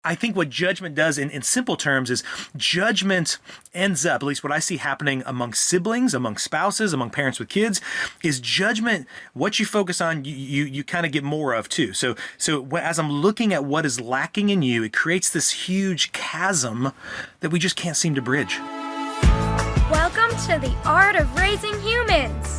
I think what judgment does in simple terms is judgment ends up, at least what I see happening among siblings, among spouses, among parents with kids, is judgment. What you focus on, you kind of get more of too. So as I'm looking at what is lacking in you, it creates this huge chasm that we just can't seem to bridge. Welcome to the Art of Raising Humans.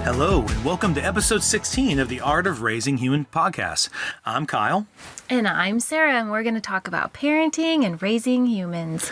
Hello, and welcome to episode 16 of the Art of Raising Human podcast. I'm Kyle. And I'm Sarah, and we're going to talk about parenting and raising humans.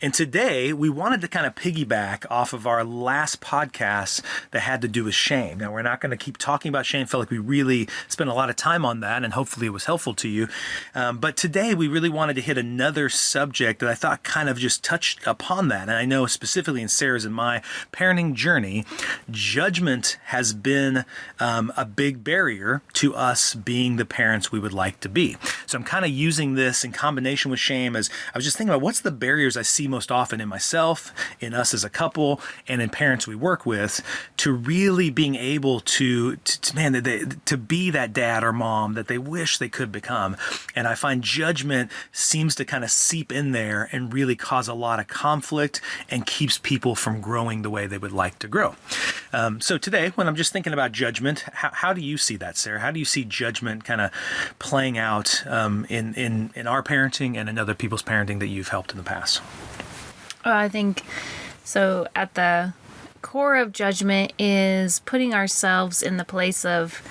And today, we wanted to kind of piggyback off of our last podcast that had to do with shame. Now, we're not going to keep talking about shame. I felt like we really spent a lot of time on that, and hopefully it was helpful to you. But today, we really wanted to hit another subject that I thought kind of just touched upon that. And I know specifically in Sarah's and my parenting journey, judgment has been a big barrier to us being the parents we would like to be. So I'm kind of using this in combination with shame as I was just thinking about what's the barriers I see most often in myself, in us as a couple, and in parents we work with, to really being able to be that dad or mom that they wish they could become. And I find judgment seems to kind of seep in there and really cause a lot of conflict and keeps people from growing the way they would like to grow. So today, when I'm just thinking about judgment, how do you see that, Sarah? How do you see judgment kind of playing out in our parenting and in other people's parenting that you've helped in the past? I think so. At the core of judgment is putting ourselves in the place of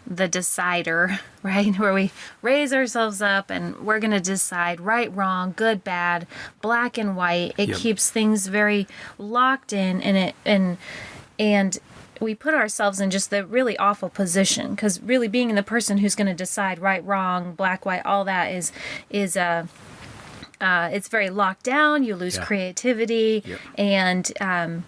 the decider, right? Where we raise ourselves up and we're going to decide right, wrong, good, bad, black and white. It keeps things very locked in, and we put ourselves in just the really awful position, because really being the person who's going to decide right, wrong, black, white, all that is it's very locked down. You lose creativity, and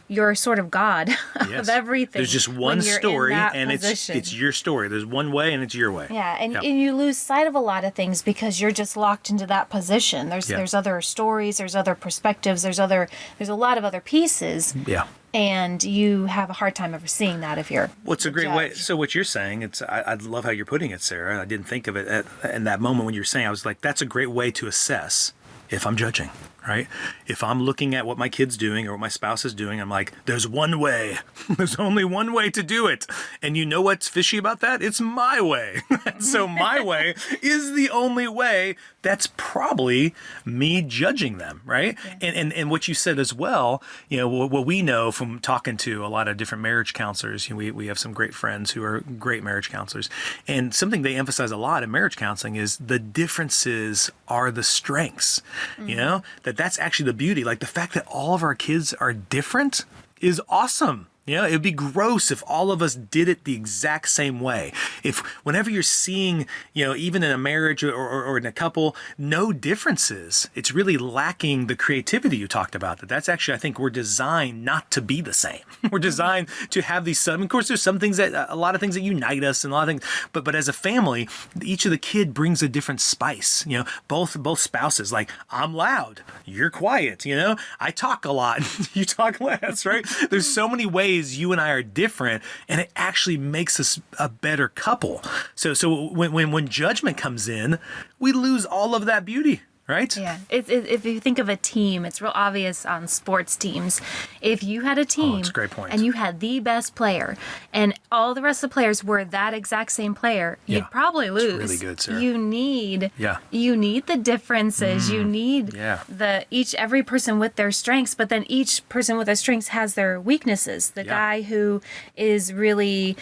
you're sort of God of everything. There's just one story, and it's your story. There's one way, and it's your way. Yeah, and you lose sight of a lot of things because you're just locked into that position. There's other stories, there's other perspectives, there's a lot of other pieces. Yeah. And you have a hard time ever seeing that if you're What's a great way? So what you're saying, I love how you're putting it, Sarah. I didn't think of it in that moment when you were saying. I was like, that's a great way to assess if I'm judging, right? If I'm looking at what my kid's doing or what my spouse is doing, I'm like, there's one way. There's only one way to do it. And you know what's fishy about that? It's my way. So my way is the only way. That's probably me judging them, right? Yeah. And what you said as well, what we know from talking to a lot of different marriage counselors, we have some great friends who are great marriage counselors. And something they emphasize a lot in marriage counseling is the differences are the strengths. Mm-hmm. That's actually the beauty. Like the fact that all of our kids are different is awesome. It would be gross if all of us did it the exact same way. If whenever you're seeing, even in a marriage or in a couple, no differences, it's really lacking the creativity you talked about. That's actually, I think we're designed not to be the same. We're designed to have these, of course, there's a lot of things that unite us and a lot of things, but as a family, each of the kid brings a different spice. Both spouses, like, I'm loud, you're quiet, I talk a lot, you talk less, right? There's so many ways you and I are different, and it actually makes us a better couple. So when judgment comes in, we lose all of that beauty. Right? Yeah. If you think of a team, it's real obvious on sports teams. If you had a team that's a great point. And you had the best player and all the rest of the players were that exact same player, you'd probably lose. That's really good, Sarah. You need the differences. You need every person with their strengths, but then each person with their strengths has their weaknesses. The guy who is really,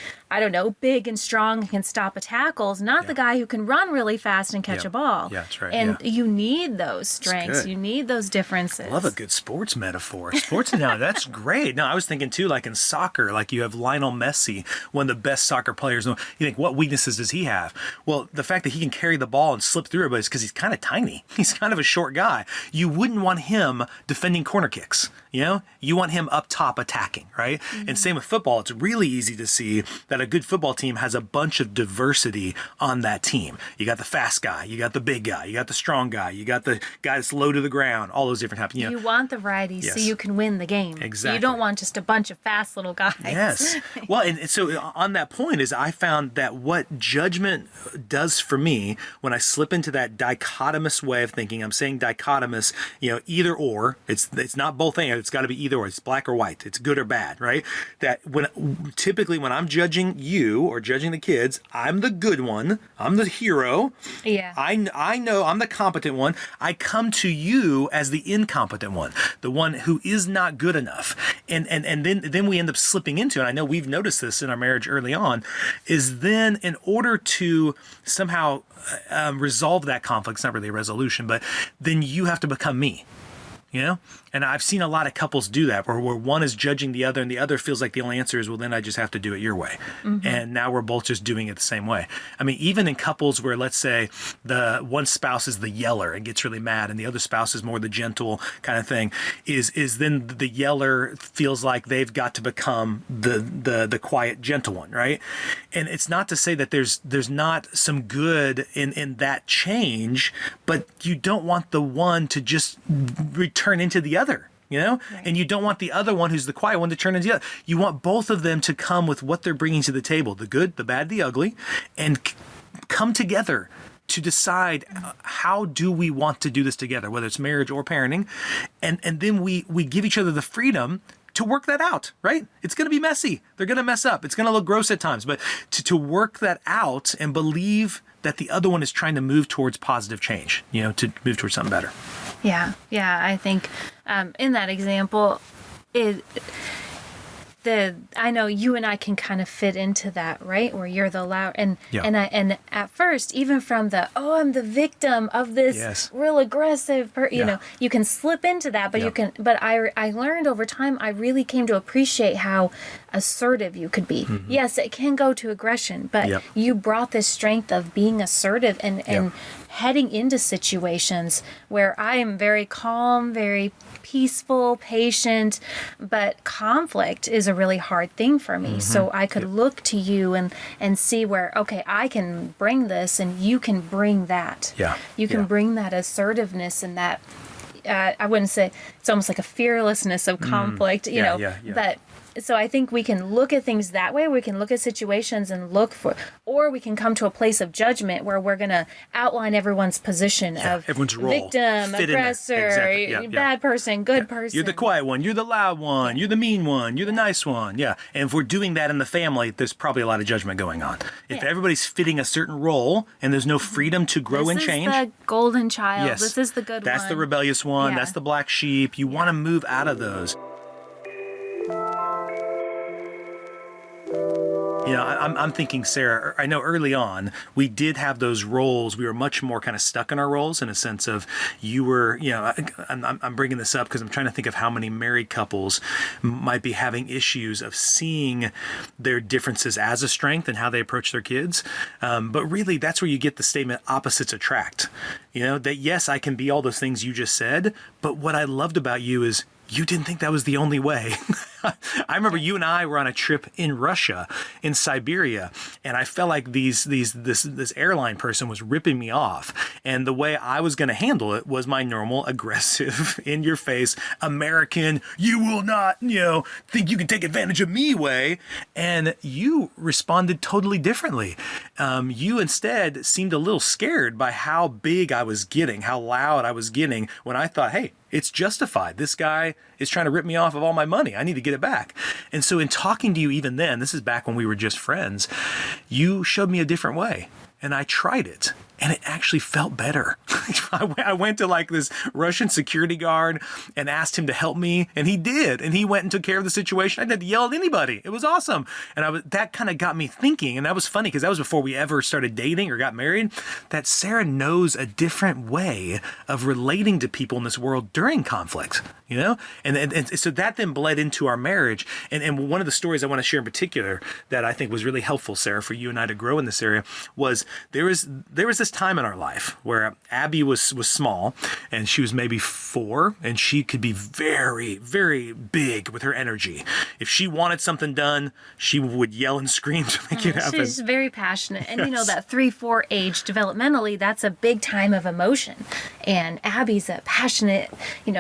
big and strong and can stop a tackle is not the guy who can run really fast and catch a ball. Yeah, that's right. And you need those strengths. You need those differences. I love a good sports metaphor. Sports analogy, that's great. No, I was thinking too, like in soccer, like you have Lionel Messi, one of the best soccer players. You think, what weaknesses does he have? Well, the fact that he can carry the ball and slip through everybody is because he's kind of tiny. He's kind of a short guy. You wouldn't want him defending corner kicks. You know, you want him up top attacking, right? And same with football. It's really easy to see that a good football team has a bunch of diversity on that team. You got the fast guy, you got the big guy, you got the strong guy, you got the guy that's low to the ground, all those different types. You want the variety so Yes. you can win the game. Exactly. You don't want just a bunch of fast little guys. Yes. Well, and so on that point is I found that what judgment does for me when I slip into that dichotomous way of thinking, I'm saying dichotomous, you know, either or, it's not both things. It's got to be either or. It's black or white. It's good or bad, right? That typically when I'm judging you or judging the kids, I'm the good one. I'm the hero. Yeah. I know I'm the competent one. I come to you as the incompetent one, the one who is not good enough. And then we end up slipping into, and I know we've noticed this in our marriage early on, is then in order to somehow resolve that conflict, it's not really a resolution, but then you have to become me. You know, and I've seen a lot of couples do that where one is judging the other and the other feels like the only answer is, well, then I just have to do it your way. And now we're both just doing it the same way. I mean, even in couples where, let's say, the one spouse is the yeller and gets really mad and the other spouse is more the gentle kind of thing, is then the yeller feels like they've got to become the quiet, gentle one, right? And it's not to say that there's not some good in that change, but you don't want the one to just turn into the other, you know? Right. And you don't want the other one who's the quiet one to turn into the other. You want both of them to come with what they're bringing to the table, the good, the bad, the ugly, and come together to decide how do we want to do this together, whether it's marriage or parenting. And then we give each other the freedom to work that out, right? It's going to be messy. They're going to mess up. It's going to look gross at times, but to work that out and believe that the other one is trying to move towards positive change, you know, to move towards something better. Yeah. I think in that example, I know you and I can kind of fit into that, right? Where you're the loud and at first, even from I'm the victim of this real aggressive, you know, you can slip into that, but but I learned over time, I really came to appreciate how assertive you could be. Yes, it can go to aggression, but you brought this strength of being assertive and heading into situations where I am very calm, very peaceful, patient, but conflict is a really hard thing for me. So I could look to you and see where, okay, I can bring this and you can bring that. You can bring that assertiveness and that, I wouldn't say, it's almost like a fearlessness of conflict, you know, but so I think we can look at things that way. We can look at situations and or we can come to a place of judgment where we're going to outline everyone's position of everyone's role, victim, aggressor, bad person, good person. You're the quiet one. You're the loud one. You're the mean one. You're the nice one. Yeah. And if we're doing that in the family, there's probably a lot of judgment going on. If everybody's fitting a certain role and there's no freedom to grow and change. This is the golden child. Yes. This is the good one. That's the rebellious one. That's the black sheep. You want to move out of those. You know, I'm thinking, Sarah, I know early on we did have those roles. We were much more kind of stuck in our roles in a sense of you were, you know, I'm bringing this up because I'm trying to think of how many married couples might be having issues of seeing their differences as a strength and how they approach their kids. But really, that's where you get the statement opposites attract. You know, that yes, I can be all those things you just said, but what I loved about you is you didn't think that was the only way. I remember you and I were on a trip in Russia, in Siberia, and I felt like this airline person was ripping me off. And the way I was going to handle it was my normal, aggressive, in your face, American, you will not, you know, think you can take advantage of me way. And you responded totally differently. You instead seemed a little scared by how big I was getting, how loud I was getting when I thought, hey, it's justified. This guy is trying to rip me off of all my money. I need to get it back. And so in talking to you even then, this is back when we were just friends, you showed me a different way. And I tried it. And it actually felt better. I went to like this Russian security guard and asked him to help me. And he did. And he went and took care of the situation. I didn't have to yell at anybody. It was awesome. And that kind of got me thinking. And that was funny because that was before we ever started dating or got married, that Sarah knows a different way of relating to people in this world during conflict, you know? And so that then bled into our marriage. And one of the stories I want to share in particular that I think was really helpful, Sarah, for you and I to grow in this area was there was this time in our life where Abby was small, and she was maybe 4, and she could be very, very big with her energy. If she wanted something done, she would yell and scream to make it happen. She's very passionate. And that 3-4 age developmentally, that's a big time of emotion. And Abby's a passionate,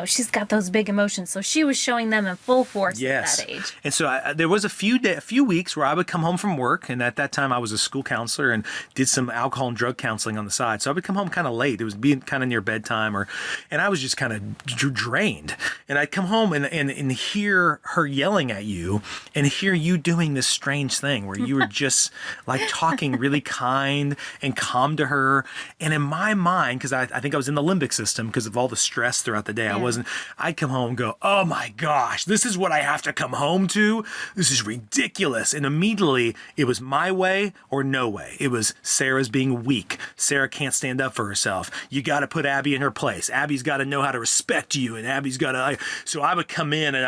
she's got those big emotions. So she was showing them in full force at that age. And so there was a few weeks where I would come home from work, and at that time I was a school counselor and did some alcohol and drug counseling on the side. So I would come home kind of late. It was being kind of near bedtime, and I was just kind of drained. And I'd come home and hear her yelling at you, and hear you doing this strange thing where you were just like talking really kind and calm to her. And in my mind, because I think I was in the limbic system because of all the stress throughout the day, I'd come home and go, oh my gosh, this is what I have to come home to? This is ridiculous. And immediately it was my way or no way. It was Sarah's being weak. Sarah can't stand up for herself. You got to put Abby in her place. Abby's got to know how to respect you, and Abby's got to. So I would come in and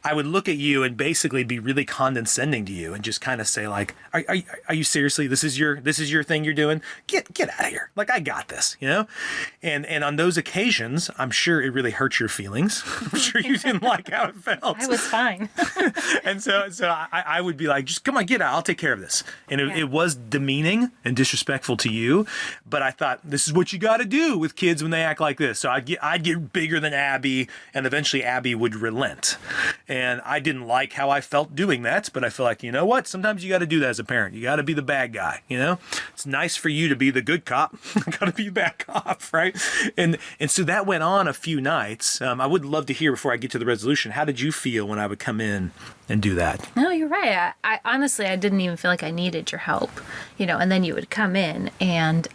I would look at you and basically be really condescending to you and just kind of say like, are you seriously? This is your thing you're doing? Get out of here. Like, I got this, And on those occasions, I'm sure it really hurt your feelings. I'm sure you didn't like how it felt. I was fine. And so I would be like, just come on, get out. I'll take care of this. And it was demeaning and disrespectful to you. But I thought, this is what you got to do with kids when they act like this. So I'd get bigger than Abby, and eventually Abby would relent. And I didn't like how I felt doing that, but I feel like, you know what? Sometimes you got to do that as a parent. You got to be the bad guy, It's nice for you to be the good cop. Got to be the bad cop, right? And so that went on a few nights. I would love to hear, before I get to the resolution, how did you feel when I would come in and do that? No, you're right. I honestly, I didn't even feel like I needed your help, and then you would come in and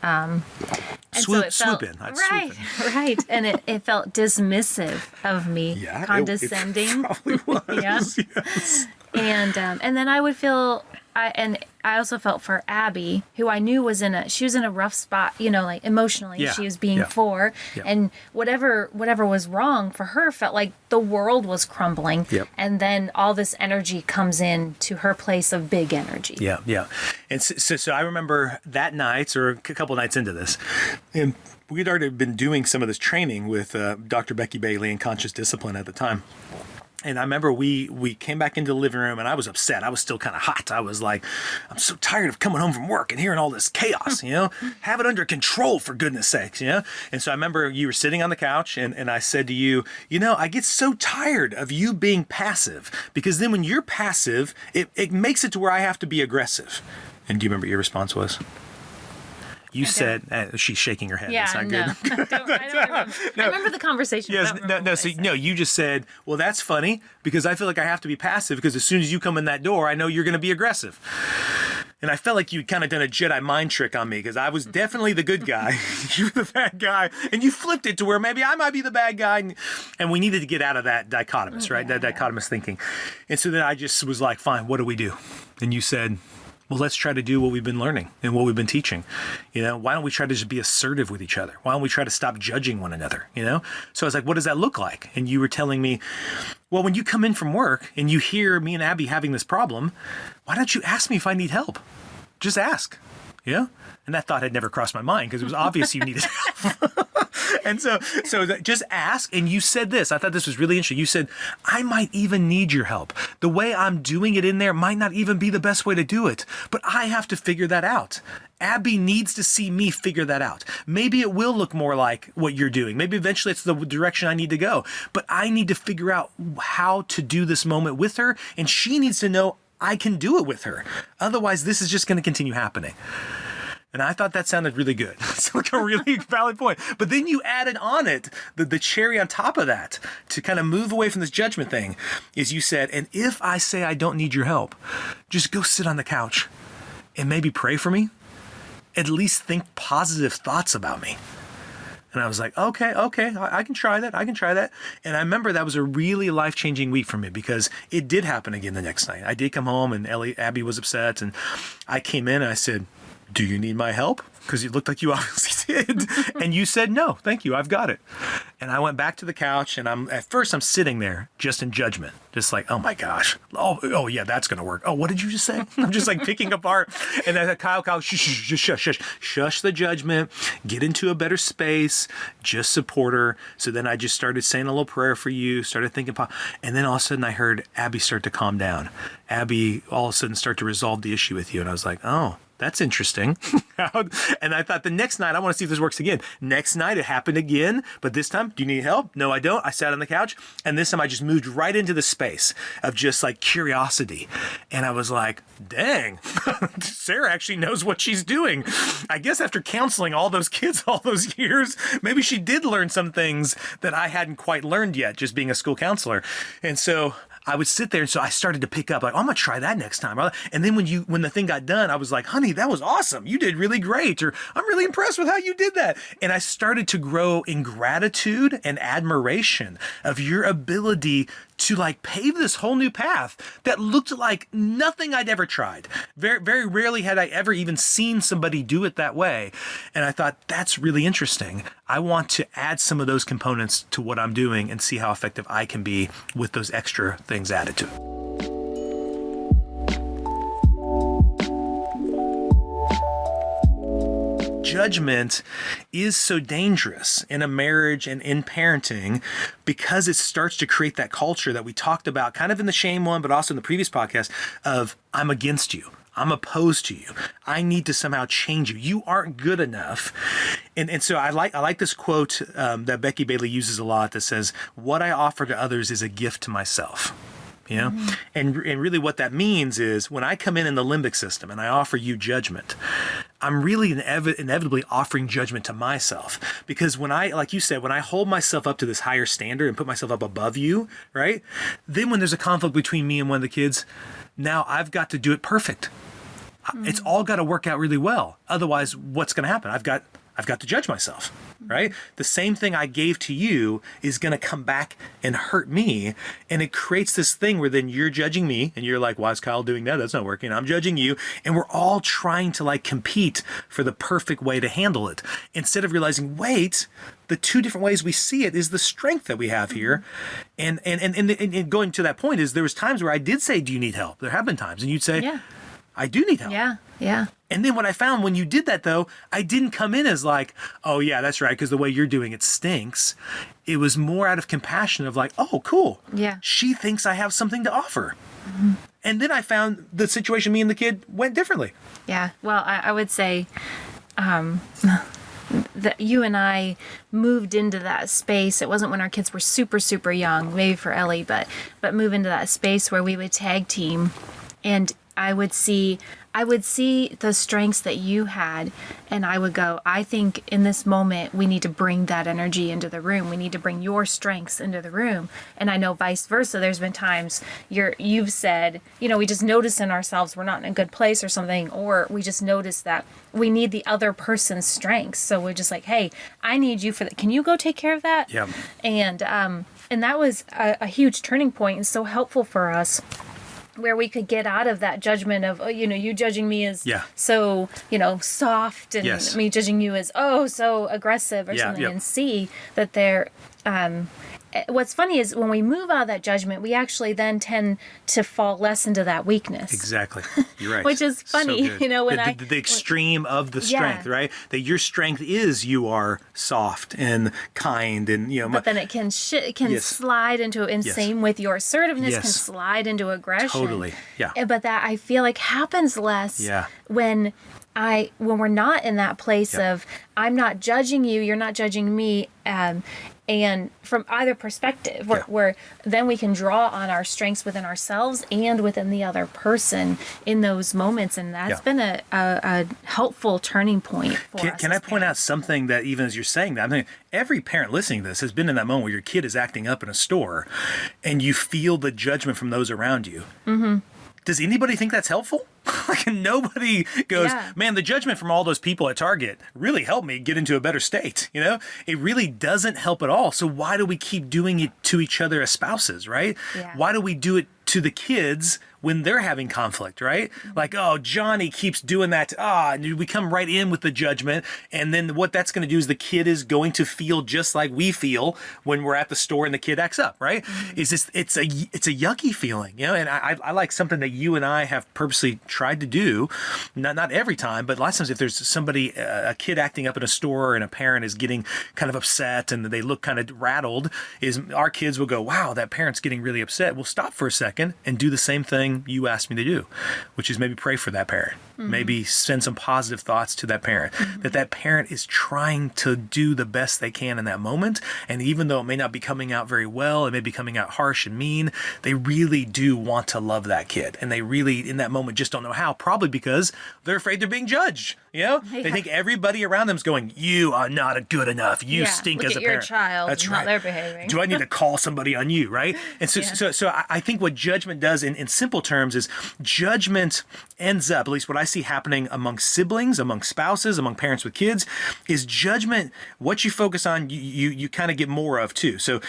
Swoop so it felt, in. I'd right, swoop in. Right. And it felt dismissive of me, condescending. It probably was. Yeah. Yes. And then I would feel, I also felt for Abby, who I knew was in a rough spot, like emotionally. Yeah. She was being 4, Yeah. and whatever was wrong for her felt like the world was crumbling. Yep. And then all this energy comes in to her place of big energy. Yeah, yeah. And so I remember that night, or a couple nights into this, and we'd already been doing some of this training with Dr. Becky Bailey in Conscious Discipline at the time. And I remember we came back into the living room, and I was upset. I was still kind of hot. I was like, I'm so tired of coming home from work and hearing all this chaos, Have it under control, for goodness sakes, And so I remember you were sitting on the couch, and I said to you, I get so tired of you being passive, because then when you're passive, it makes it to where I have to be aggressive. And do you remember what your response was? You said, she's shaking her head. Yeah, That's not no. good. I don't remember. No. I remember the conversation. Yes, I don't remember what I said. no, you just said, well, that's funny, because I feel like I have to be passive, because as soon as you come in that door, I know you're going to be aggressive. And I felt like you'd kind of done a Jedi mind trick on me, because I was definitely the good guy. You were the bad guy. And you flipped it to where maybe I might be the bad guy. And we needed to get out of that dichotomous, right? That dichotomous thinking. And so then I just was like, fine, what do we do? And you said, well, let's try to do what we've been learning and what we've been teaching. Why don't we try to just be assertive with each other? Why don't we try to stop judging one another? So I was like, what does that look like? And you were telling me, well, when you come in from work and you hear me and Abby having this problem, why don't you ask me if I need help? Just ask. And that thought had never crossed my mind, because it was obvious you needed help. And so just ask. And you said this. I thought this was really interesting. You said, I might even need your help. The way I'm doing it in there might not even be the best way to do it, but I have to figure that out. Abby needs to see me figure that out. Maybe it will look more like what you're doing. Maybe eventually it's the direction I need to go, but I need to figure out how to do this moment with her, and she needs to know I can do it with her. Otherwise, this is just going to continue happening. And I thought that sounded really good. It's like a really valid point. But then you added on it, the cherry on top of that, to kind of move away from this judgment thing, is you said, and if I say I don't need your help, just go sit on the couch and maybe pray for me. At least think positive thoughts about me. And I was like, okay, I can try that. And I remember that was a really life-changing week for me, because it did happen again the next night. I did come home, and Abby was upset, and I came in and I said, do you need my help? Because you looked like you obviously did. And you said, no, thank you. I've got it. And I went back to the couch, and at first I'm sitting there just in judgment, just like, oh my gosh. Oh yeah, that's going to work. Oh, what did you just say? I'm just like picking apart. And then Kyle, shush the judgment, get into a better space, just support her. So then I just started saying a little prayer for you, started thinking, and then all of a sudden I heard Abby start to calm down. Abby all of a sudden start to resolve the issue with you. And I was like, oh, that's interesting. And I thought the next night, I want to see if this works again. Next night, it happened again. But this time, do you need help? No, I don't. I sat on the couch. And this time, I just moved right into the space of just like curiosity. And I was like, dang, Sara actually knows what she's doing. I guess after counseling all those kids all those years, maybe she did learn some things that I hadn't quite learned yet, just being a school counselor. And so I would sit there, and so I started to pick up, like, oh, I'm gonna try that next time. And then when the thing got done, I was like, honey, that was awesome. You did really great. Or I'm really impressed with how you did that. And I started to grow in gratitude and admiration of your ability to like pave this whole new path that looked like nothing I'd ever tried. Very, very rarely had I ever even seen somebody do it that way. And I thought, that's really interesting. I want to add some of those components to what I'm doing and see how effective I can be with those extra things added to it. Judgment is so dangerous in a marriage and in parenting because it starts to create that culture that we talked about kind of in the shame one, but also in the previous podcast of I'm against you. I'm opposed to you. I need to somehow change you. You aren't good enough. And so I like this quote that Becky Bailey uses a lot that says, what I offer to others is a gift to myself. You know, and really what that means is when I come in the limbic system and I offer you judgment, I'm really inevitably offering judgment to myself. Because when I, like you said, when I hold myself up to this higher standard and put myself up above you, right? Then when there's a conflict between me and one of the kids, now I've got to do it perfect. It's all got to work out really well. Otherwise, what's going to happen? I've got to judge myself, right? The same thing I gave to you is going to come back and hurt me. And it creates this thing where then you're judging me and you're like, why is Kyle doing that? That's not working. I'm judging you. And we're all trying to like compete for the perfect way to handle it. Instead of realizing, wait, the two different ways we see it is the strength that we have here. And going to that point is there was times where I did say, do you need help? There have been times. And you'd say, yeah, I do need help. Yeah. And then what I found when you did that, though, I didn't come in as like, oh, yeah, that's right, because the way you're doing it stinks. It was more out of compassion of like, oh, cool. Yeah. She thinks I have something to offer. Mm-hmm. And then I found the situation me and the kid went differently. Yeah. Well, I would say that you and I moved into that space. It wasn't when our kids were super, super young, maybe for Ellie, but move into that space where we would tag team, and I would see the strengths that you had, and I would go, I think in this moment we need to bring that energy into the room. We need to bring your strengths into the room. And I know vice versa. There's been times you've said, we just notice in ourselves we're not in a good place or something, or we just notice that we need the other person's strengths. So we're just like, hey, I need you for that. Can you go take care of that? Yeah. And that was a huge turning point and so helpful for us, where we could get out of that judgment of, you judging me as so, soft, and me judging you as, so aggressive or something, and see that they're, what's funny is when we move out of that judgment, we actually then tend to fall less into that weakness. Exactly. You're right. Which is funny, so when the extreme of the strength, right? That your strength is you are soft and kind, and but then it can slide into, and same with your assertiveness can slide into aggression. Totally. Yeah. But that I feel like happens less when we're not in that place of I'm not judging you, you're not judging me, and from either perspective, where then we can draw on our strengths within ourselves and within the other person in those moments. And that's been a helpful turning point for us. Can I point out something that even as you're saying that, I mean, every parent listening to this has been in that moment where your kid is acting up in a store and you feel the judgment from those around you. Mm-hmm. Does anybody think that's helpful? Like nobody goes, man, the judgment from all those people at Target really helped me get into a better state. It really doesn't help at all. So why do we keep doing it to each other as spouses, right? Yeah. Why do we do it to the kids when they're having conflict, right? Like, oh, Johnny keeps doing that. And we come right in with the judgment. And then what that's going to do is the kid is going to feel just like we feel when we're at the store and the kid acts up, right? It's a yucky feeling, and I like something that you and I have purposely tried to do, not every time, but lots of times if there's somebody, a kid acting up in a store and a parent is getting kind of upset and they look kind of rattled, is our kids will go, wow, that parent's getting really upset. We'll stop for a second and do the same thing you asked me to do, which is maybe pray for that parent. Maybe send some positive thoughts to that parent, that parent is trying to do the best they can in that moment. And even though it may not be coming out very well, it may be coming out harsh and mean, they really do want to love that kid. And they really, in that moment, just don't know how, probably because they're afraid they're being judged. They think everybody around them is going, you are not good enough. You stink look as at a parent. your child. That's How right. they're behaving. Do I need to call somebody on you, right? And so I think what judgment does in simple terms is judgment ends up, at least what I see happening among siblings, among spouses, among parents with kids, is judgment. What you focus on, you kind of get more of too. So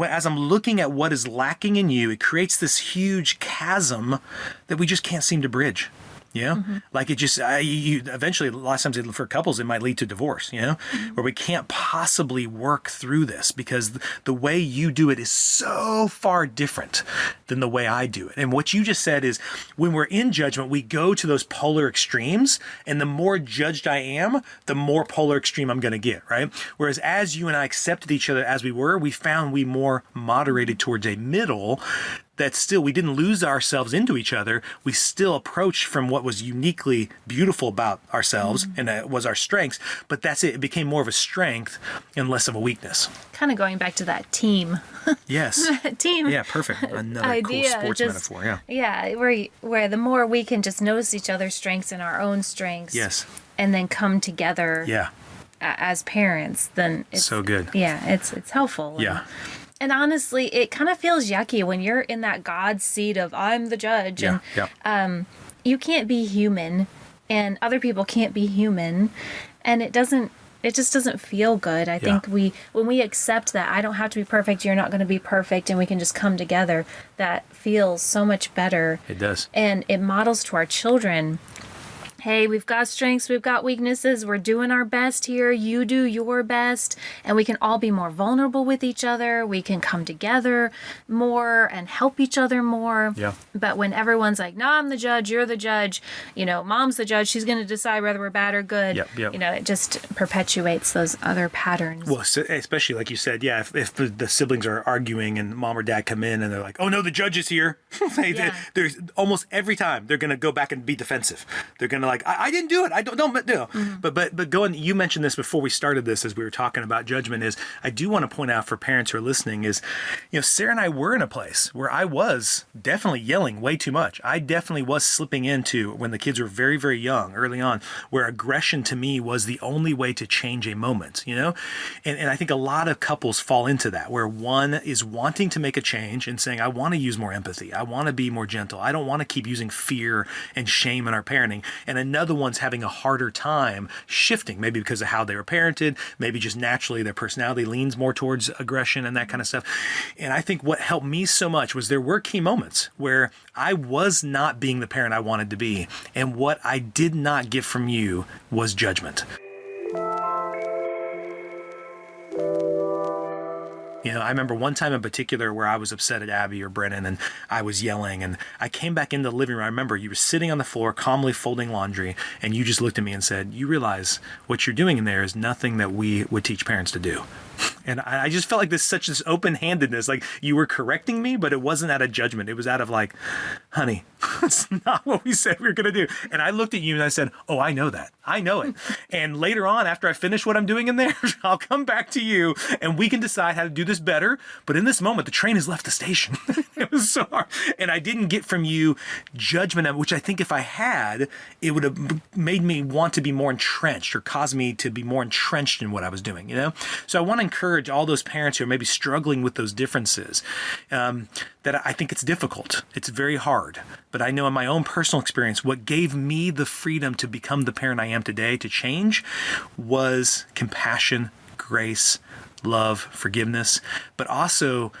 as I'm looking at what is lacking in you, it creates this huge chasm that we just can't seem to bridge. Like it just, you eventually, a lot of times for couples, it might lead to divorce, where we can't possibly work through this because the way you do it is so far different than the way I do it. And what you just said is when we're in judgment, we go to those polar extremes, and the more judged I am, the more polar extreme I'm going to get, right? Whereas as you and I accepted each other as we were, we found we more moderated towards a middle that still we didn't lose ourselves into each other. We still approached from what was uniquely beautiful about ourselves and was our strengths, but that's it. It became more of a strength and less of a weakness. Kind of going back to that team. Yes. Team. Yeah, perfect. Another idea, cool sports metaphor. Yeah. Yeah, where the more we can just notice each other's strengths and our own strengths. Yes. And then come together. Yeah. As parents, then it's so good. Yeah, it's helpful. Yeah. And honestly, it kind of feels yucky when you're in that God seat of I'm the judge, and you can't be human, and other people can't be human, and it just doesn't feel good. I think when we accept that I don't have to be perfect, you're not going to be perfect, and we can just come together, that feels so much better. It does. And it models to our children, hey, we've got strengths, we've got weaknesses, we're doing our best here, you do your best, and we can all be more vulnerable with each other, we can come together more and help each other more. Yeah. But when everyone's like, no, I'm the judge, you're the judge, mom's the judge, she's going to decide whether we're bad or good, it just perpetuates those other patterns. Well, especially like you said, if the siblings are arguing and mom or dad come in and they're like, oh no, the judge is here. There's almost every time they're going to go back and be defensive. They're going to like, I didn't do it. I don't do. But going, you mentioned this before we started this, as we were talking about judgment, is I do want to point out for parents who are listening is, Sarah and I were in a place where I was definitely yelling way too much. I definitely was slipping into, when the kids were very, very young, early on, where aggression to me was the only way to change a moment, And I think a lot of couples fall into that, where one is wanting to make a change and saying, I want to use more empathy. I want to be more gentle. I don't want to keep using fear and shame in our parenting. And another one's having a harder time shifting, maybe because of how they were parented, maybe just naturally their personality leans more towards aggression and that kind of stuff. And I think what helped me so much was there were key moments where I was not being the parent I wanted to be. And what I did not get from you was judgment. I remember one time in particular where I was upset at Abby or Brennan and I was yelling, and I came back into the living room. I remember you were sitting on the floor calmly folding laundry, and you just looked at me and said, you realize what you're doing in there is nothing that we would teach parents to do. And I just felt like this open-handedness, like you were correcting me, but it wasn't out of judgment. It was out of like, honey, that's not what we said we were going to do. And I looked at you and I said, oh, I know that. I know it. And later on, after I finish what I'm doing in there, I'll come back to you and we can decide how to do this better. But in this moment, the train has left the station. It was so hard. And I didn't get from you judgment, which I think if I had, it would have made me want to be more entrenched or caused me to be more entrenched in what I was doing, So I want to encourage all those parents who are maybe struggling with those differences, that I think it's difficult. It's very hard. But I know in my own personal experience, what gave me the freedom to become the parent I am today, to change, was compassion, grace, love, forgiveness, but also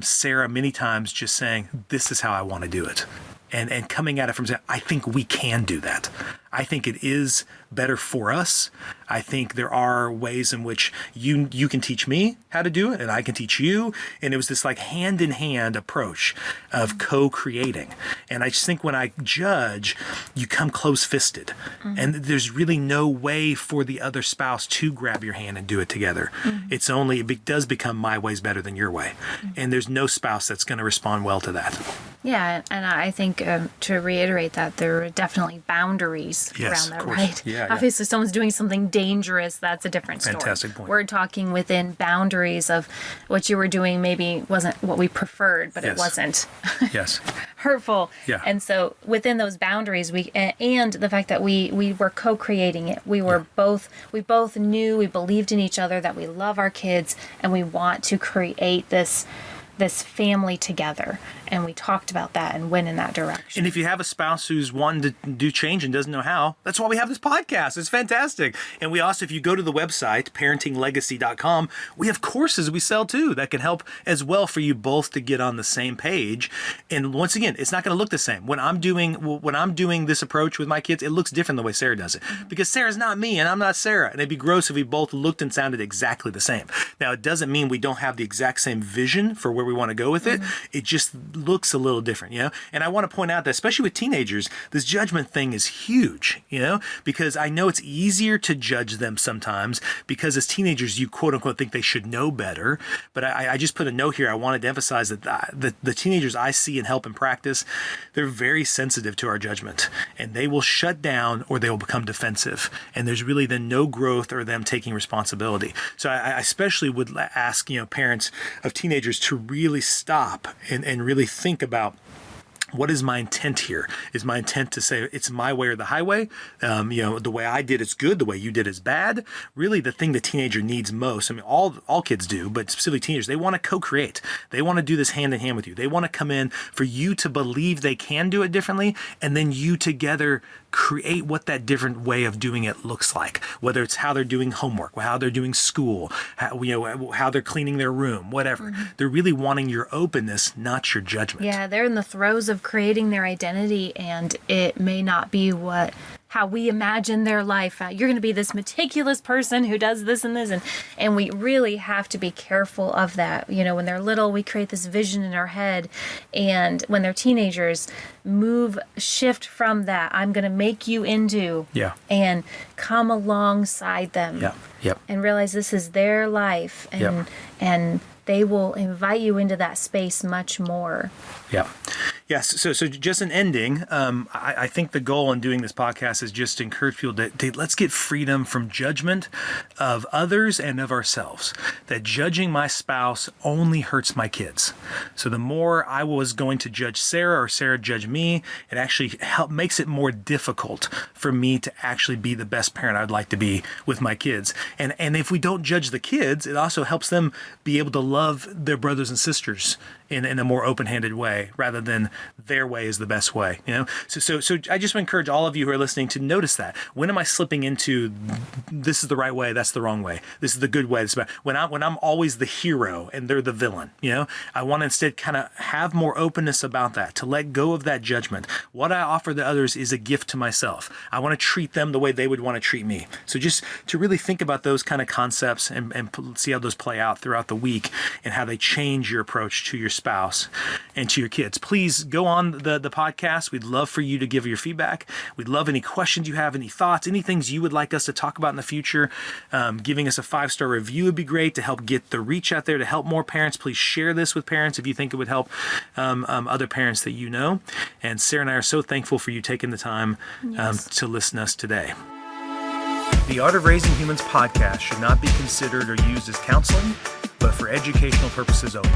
Sarah many times just saying, this is how I want to do it. and coming at it from saying, I think we can do that. I think it is better for us. I think there are ways in which you can teach me how to do it and I can teach you. And it was this like hand in hand approach of co-creating. And I just think when I judge, you come close fisted and there's really no way for the other spouse to grab your hand and do it together. It's only, it does become my way's better than your way. And there's no spouse that's going to respond well to that. Yeah, and I think to reiterate that there are definitely boundaries Yes, around that, of course. right? Yeah, Obviously, someone's doing something dangerous, that's a different story. Fantastic point. We're talking within boundaries of what you were doing maybe wasn't what we preferred, but it Yes. wasn't Yes. hurtful. Yeah. And so within those boundaries, and the fact that we were co-creating it, we both knew, we believed in each other, that we love our kids, and we want to create this family together. And we talked about that and went in that direction. And if you have a spouse who's wanting to do change and doesn't know how, that's why we have this podcast. It's fantastic. And we also, if you go to the website, parentinglegacy.com, we have courses we sell too that can help as well for you both to get on the same page. And once again, it's not going to look the same. When I'm doing this approach with my kids, it looks different the way Sarah does it. Because Sarah's not me and I'm not Sarah. And it'd be gross if we both looked and sounded exactly the same. Now, it doesn't mean we don't have the exact same vision for where we want to go with it. It just looks a little different, And I want to point out that especially with teenagers, this judgment thing is huge, because I know it's easier to judge them sometimes because as teenagers, you quote unquote think they should know better. But I just put a note here. I wanted to emphasize that the teenagers I see and help in practice, they're very sensitive to our judgment and they will shut down or they will become defensive. And there's really then no growth or them taking responsibility. So I especially would ask, parents of teenagers to really stop and really think about, what is my intent here? Is my intent to say it's my way or the highway? The way I did is good, the way you did is bad. Really, the thing the teenager needs most, I mean, all kids do, but specifically teenagers, they want to co-create. They want to do this hand in hand with you. They want to come in for you to believe they can do it differently, and then you together create what that different way of doing it looks like, whether it's how they're doing homework, how they're doing school, how they're cleaning their room, whatever. They're really wanting your openness, not your judgment. Yeah, they're in the throes of creating their identity, and it may not be how we imagine their life. You're going to be this meticulous person who does this and this, and we really have to be careful of that. When they're little, we create this vision in our head, and when they're teenagers, shift from that. I'm going to make you into, and come alongside them, and realize this is their life, and they will invite you into that space much more. Yeah. Yes. So just an ending. I think the goal in doing this podcast is just to encourage people to let's get freedom from judgment of others and of ourselves. That judging my spouse only hurts my kids. So the more I was going to judge Sarah or Sarah judge me, it actually makes it more difficult for me to actually be the best parent I'd like to be with my kids. And if we don't judge the kids, it also helps them be able to love their brothers and sisters in a more open-handed way, rather than their way is the best way. So I just encourage all of you who are listening to notice that. When am I slipping into this is the right way, that's the wrong way, this is the good way, this is bad? When I'm always the hero and they're the villain, I want to instead kind of have more openness about that, to let go of that judgment. What I offer to others is a gift to myself. I want to treat them the way they would want to treat me. So just to really think about those kind of concepts and see how those play out throughout the week and how they change your approach to your spouse and to your kids. Please go on the podcast. We'd love for you to give your feedback. We'd love any questions you have, any thoughts, any things you would like us to talk about in the future. Giving us a 5-star review would be great to help get the reach out there, to help more parents. Please share this with parents if you think it would help other parents that you know. And Sarah and I are so thankful for you taking the time to listen to us today. The Art of Raising Humans podcast should not be considered or used as counseling, but for educational purposes only.